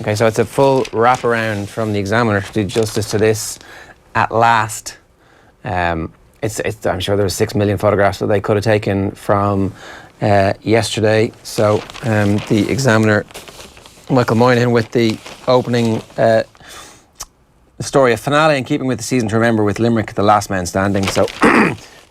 Okay, so it's a full wraparound from the Examiner to do justice to this at last. I'm sure there were 6 million photographs that they could have taken from yesterday. So the Examiner, Michael Moynihan with the opening story, a finale in keeping with the season to remember with Limerick, the last man standing. So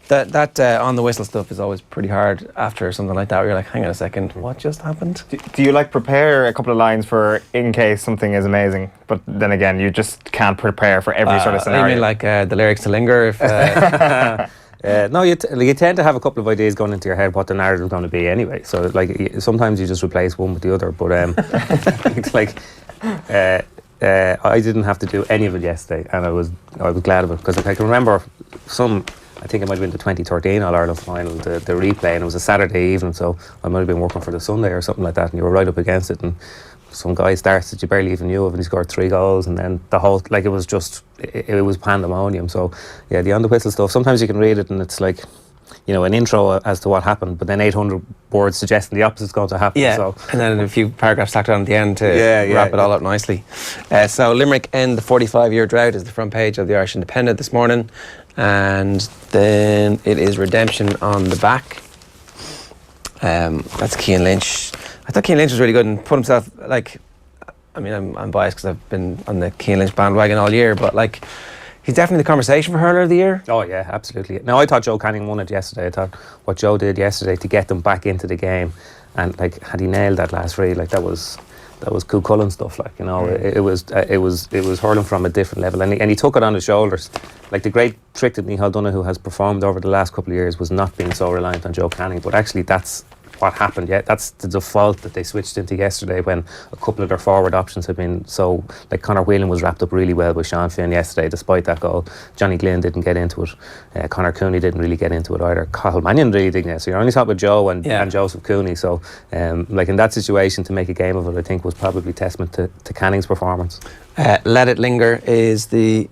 that on the whistle stuff is always pretty hard after something like that, where you're like, hang on a second, what just happened? Do you prepare a couple of lines for in case something is amazing, but then again you just can't prepare for every sort of scenario? You mean like the lyrics to Linger? If, no, you tend to have a couple of ideas going into your head what the narrative is going to be anyway. So sometimes you just replace one with the other. But it's I didn't have to do any of it yesterday, and I was glad of it, because I can remember I think it might have been the 2013 All-Ireland final, the replay, and it was a Saturday evening, so I might have been working for the Sunday or something like that, and you were right up against it, and some guy starts that you barely even knew of, and he scored 3 goals, and then the whole, it was pandemonium. So yeah, the on the whistle stuff, sometimes you can read it and it's like, an intro as to what happened, but then 800 words suggesting the opposite's going to happen. Yeah, so. And then a few paragraphs tacked on at the end to wrap it all up nicely. So Limerick end the 45-year drought is the front page of the Irish Independent this morning, and then it is redemption on the back. That's Cian Lynch. I thought Cian Lynch was really good and put himself, I'm biased because I've been on the Cian Lynch bandwagon all year, but he's definitely the conversation for hurler of the year. Oh yeah, absolutely. No, I thought Joe Canning won it yesterday. I thought what Joe did yesterday to get them back into the game, and had he nailed that last read, that was Cú Cullen stuff. It was hurling from a different level, and he took it on his shoulders. The great trick that Micheál Donoghue has performed over the last couple of years was not being so reliant on Joe Canning, but actually that's what happened. Yeah, that's the default that they switched into yesterday, when a couple of their forward options have been so. Conor Whelan was wrapped up really well by Sean Finn yesterday, despite that goal. Johnny Glynn didn't get into it. Conor Cooney didn't really get into it either. Cathal Mannion really didn't. So you're only talking with Joe and Joseph Cooney. So in that situation, to make a game of it, I think was probably testament to Canning's performance. Let It Linger is the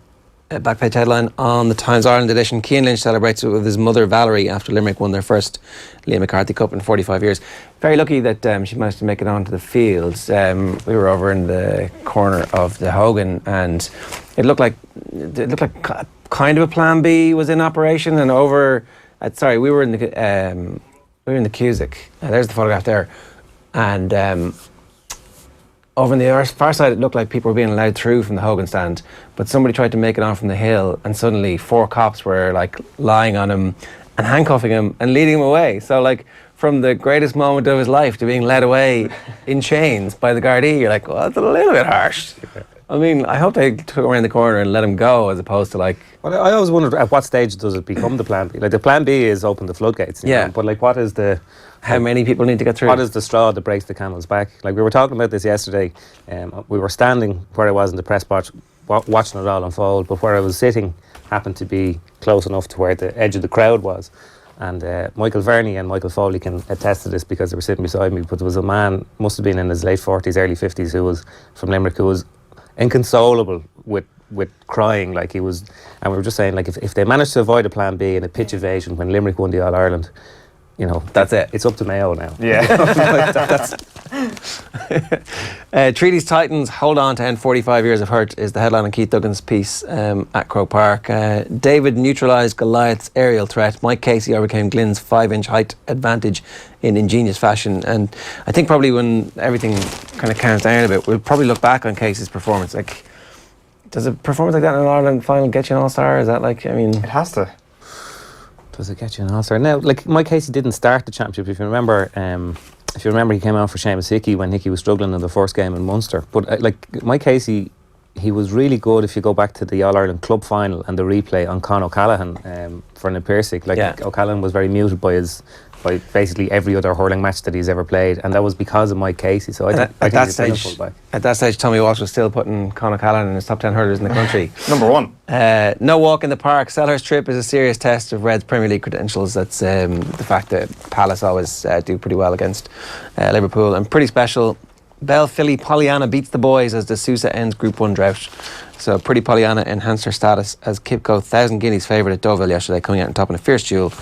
back page headline on the Times Ireland edition. Cian Lynch celebrates it with his mother Valerie after Limerick won their first Liam McCarthy Cup in 45 years. Very lucky that she managed to make it onto the fields. We were over in the corner of the Hogan, and it looked like kind of a plan B was in operation. And we were in the Cusick. There's the photograph there, and over on the far side, it looked like people were being allowed through from the Hogan stand, but somebody tried to make it on from the hill, and suddenly 4 cops were lying on him and handcuffing him and leading him away. So from the greatest moment of his life to being led away in chains by the Gardaí, you're like, well, that's a little bit harsh. I hope they took him around the corner and let him go, as opposed to Well, I always wondered, at what stage does it become the plan B? The plan B is open the floodgates, you know, but what is the... How many people need to get through? What is the straw that breaks the camel's back? We were talking about this yesterday. We were standing where I was in the press box, watching it all unfold, but where I was sitting happened to be close enough to where the edge of the crowd was. And Michael Verney and Michael Foley can attest to this, because they were sitting beside me. But there was a man, must have been in his late 40s, early 50s, who was from Limerick, who was inconsolable with crying. And we were just saying, if they managed to avoid a plan B and a pitch evasion when Limerick won the All-Ireland, that's it. It's up to Mayo now. Yeah. Treaty's Titans hold on to end 45 years of hurt is the headline on Keith Duggan's piece at Croke Park. David neutralised Goliath's aerial threat. Mike Casey overcame Glynn's 5-inch height advantage in ingenious fashion. And I think probably when everything kind of calms down a bit, we'll probably look back on Casey's performance. Does a performance like that in an Ireland final get you an All-Star? Is that It has to. Does it get you an All-Star? Now, Mike Casey didn't start the championship. If you remember, he came out for Seamus Hickey when Hickey was struggling in the first game in Munster. But Mike Casey, he was really good. If you go back to the All-Ireland club final and the replay on Con O'Callaghan for an Piercic, O'Callaghan was very muted by basically every other hurling match that he's ever played, and that was because of Mike Casey. So I think at that stage, Tommy Walsh was still putting Con O'Callaghan in his top 10 hurlers in the country. Number 1. No walk in the park. Selhurst trip is a serious test of Red's Premier League credentials. That's the fact that Palace always do pretty well against Liverpool, and pretty special. Bell Philly Pollyanna beats the boys as the Sousa ends Group 1 drought. So Pretty Pollyanna enhanced her status as Kipco 1,000 guineas favourite at Deauville yesterday, coming out on top in a fierce duel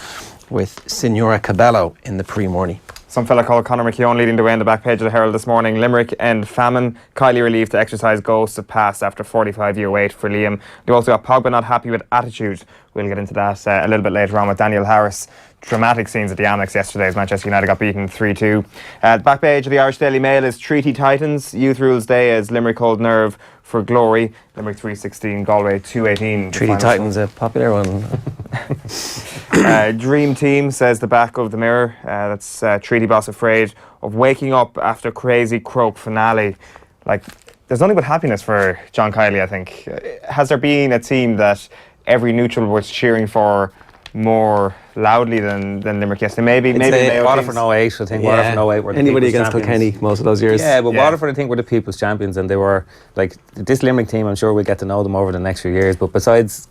with Signora Cabello in the pre-morning. Some fella called Conor McKeown leading the way on the back page of the Herald this morning. Limerick end famine. Kylie relieved to exercise ghosts of past after 45-year wait for Liam. They also got Pogba not happy with attitude. We'll get into that a little bit later on with Daniel Harris. Dramatic scenes at the Amex yesterday as Manchester United got beaten 3-2. The back page of the Irish Daily Mail is Treaty Titans. Youth Rules Day as Limerick hold nerve for glory. Limerick 3-16, Galway 2-18. Treaty Titans, a popular one. Dream team, says the back of the Mirror. That's Treaty boss afraid of waking up after crazy Croke finale. Like, there's nothing but happiness for John Kiley, I think. Has there been a team that every neutral was cheering for more loudly than Limerick yesterday? Maybe Waterford 08, I think. Yeah. Waterford 08 were the anybody people's against champions. Kilkenny most of those years. Yeah, but Waterford, I think, were the people's champions, and they were like this Limerick team. I'm sure we'll get to know them over the next few years. But besides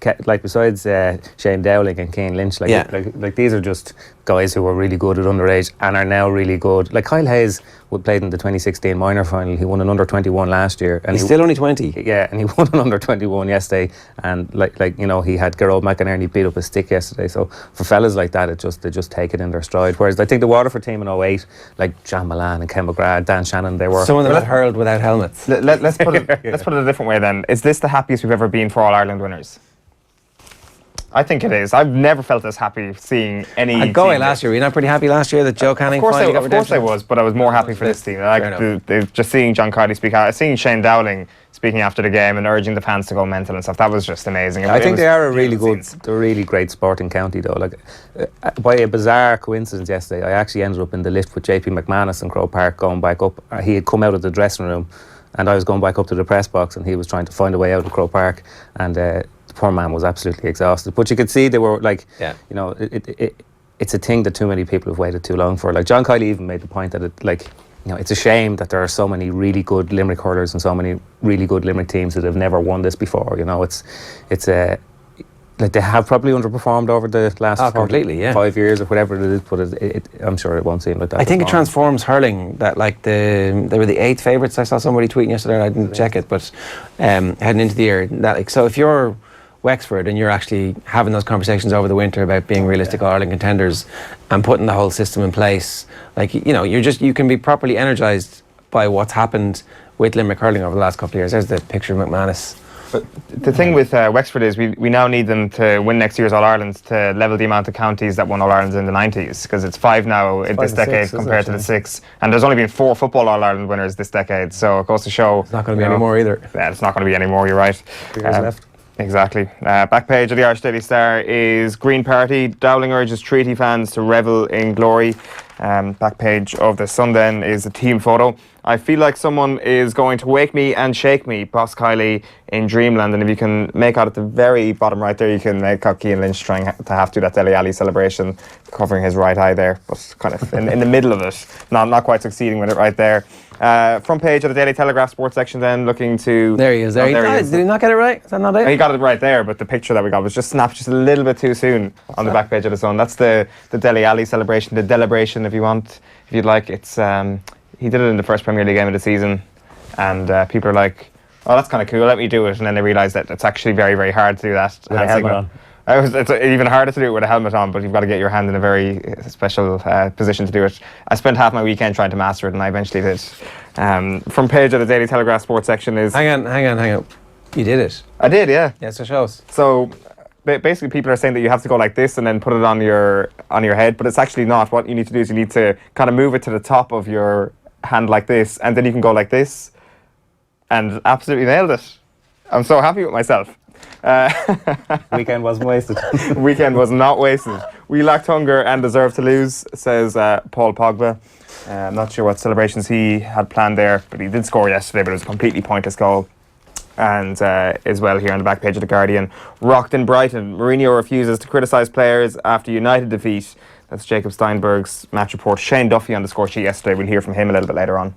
Shane Dowling and Cian Lynch, like these are just guys who were really good at underage and are now really good. Like Kyle Hayes, who played in the 2016 minor final. He won an under 21 last year, and he's still only 20. Yeah, and he won an under 21 yesterday. And he had Gerald McInerney beat up his stick yesterday. So for fellas like that, they just take it in their stride. Whereas I think the Waterford team in 08, like John Milan and Ken McGrath, Dan Shannon, they were some of them had hurled without helmets. Let's put it a different way then. Is this the happiest we've ever been for All-Ireland winners? I think it is. I've never felt this happy seeing any. At Galway last year, were you not pretty happy last year that Joe Canning finally got redemption? Of course I was, but I was more happy for this team. Just seeing John Kiley speak out, seeing Shane Dowling speaking after the game and urging the fans to go mental and stuff. That was just amazing. I think they are a really great sporting county though. Like by a bizarre coincidence yesterday, I actually ended up in the lift with JP McManus in Croke Park going back up. He had come out of the dressing room, and I was going back up to the press box, and he was trying to find a way out of Croke Park, and the poor man was absolutely exhausted. But you could see they were like, it's a thing that too many people have waited too long for. Like John Kiley even made the point that it's a shame that there are so many really good Limerick hurlers and so many really good Limerick teams that have never won this before. Like they have probably underperformed over the last 5 years or whatever it is, but I'm sure it won't seem like that. I think it transforms hurling. That they were the 8th favourites. I saw somebody tweeting yesterday, and I didn't check it, but heading into the year, so if you're Wexford and you're actually having those conversations over the winter about being realistic All-Ireland contenders and putting the whole system in place, you can be properly energised by what's happened with Limerick hurling over the last couple of years. There's the picture of McManus. But the thing with Wexford is we now need them to win next year's All-Ireland to level the amount of counties that won All-Ireland in the 90s, because it's 5 now in this decade compared to the 6. And there's only been 4 football All-Ireland winners this decade, so it goes to show... It's not going to be any more either. Yeah, it's not going to be any more, you're right. 3 years left. Exactly. Back page of the Irish Daily Star is Green Party. Dowling urges Treaty fans to revel in glory. Back page of the Sun then is a team photo. I feel like someone is going to wake me and shake me, Boss Kiley in Dreamland. And if you can make out at the very bottom right there, you can make out Cian Lynch trying to have to do that Dele Alli celebration, covering his right eye there, but kind of in the middle of it. Not quite succeeding with it right there. Front page of the Daily Telegraph sports section then, looking to... There he is. There he is. Did he not get it right? Is that not it? He got it right there, but the picture that we got was just snapped just a little bit too soon on the back page of the Sun. That's the Dele Alli celebration, the Delibration, if you'd like. It's he did it in the first Premier League game of the season, and people are like, oh, that's kind of cool, let me do it. And then they realise that it's actually very, very hard to do that. With a helmet on. It's even harder to do it with a helmet on, but you've got to get your hand in a very special position to do it. I spent half my weekend trying to master it, and I eventually did. Front page of the Daily Telegraph sports section is... Hang on. You did it. I did, yeah. Yeah, so show us. So basically people are saying that you have to go like this and then put it on your head, but it's actually not. What you need to do is you need to kind of move it to the top of your hand like this, and then you can go like this, and absolutely nailed it. I'm so happy with myself. Weekend wasn't wasted. Weekend was not wasted. We lacked hunger and deserved to lose, says Paul Pogba. I'm not sure what celebrations he had planned there, but he did score yesterday, but it was a completely pointless goal. And as well here on the back page of The Guardian, rocked in Brighton. Mourinho refuses to criticise players after United defeat. That's Jacob Steinberg's match report. Shane Duffy on the score sheet yesterday. We'll hear from him a little bit later on.